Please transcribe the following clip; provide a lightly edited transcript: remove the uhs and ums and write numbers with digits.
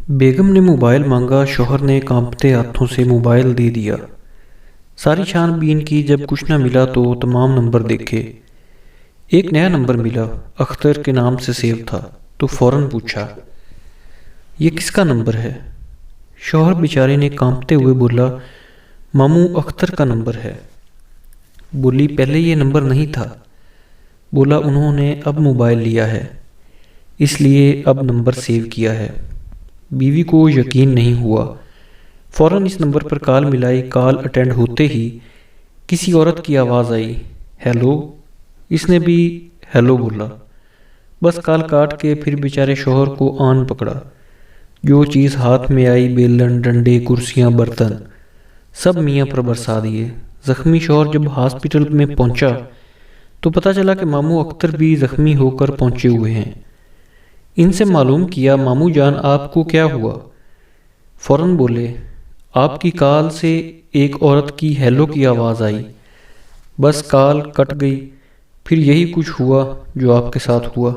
بیگم نے موبائل مانگا، شوہر نے کانپتے ہاتھوں سے موبائل دے دیا۔ ساری چھان بین کی، جب کچھ نہ ملا تو تمام نمبر دیکھے۔ ایک نیا نمبر ملا، اختر کے نام سے سیو تھا، تو فوراً پوچھا، یہ کس کا نمبر ہے؟ شوہر بیچارے نے کانپتے ہوئے بولا، ماموں اختر کا نمبر ہے۔ بولی، پہلے یہ نمبر نہیں تھا۔ بولا، انہوں نے اب موبائل لیا ہے، اس لیے اب نمبر سیو کیا ہے۔ بیوی کو یقین نہیں ہوا، فوراً اس نمبر پر کال ملائی۔ کال اٹینڈ ہوتے ہی کسی عورت کی آواز آئی، ہیلو۔ اس نے بھی ہیلو بولا، بس کال کاٹ کے پھر بیچارے شوہر کو آن پکڑا۔ جو چیز ہاتھ میں آئی، بیلن، ڈنڈے، کرسیاں، برتن، سب میاں پر برسا دیے۔ زخمی شوہر جب ہاسپٹل میں پہنچا تو پتہ چلا کہ ماموں اختر بھی زخمی ہو کر پہنچے ہوئے ہیں۔ ان سے معلوم کیا، ماموں جان آپ کو کیا ہوا؟ فوراً بولے، آپ کی کال سے ایک عورت کی ہیلو کی آواز آئی، بس کال کٹ گئی، پھر یہی کچھ ہوا جو آپ کے ساتھ ہوا۔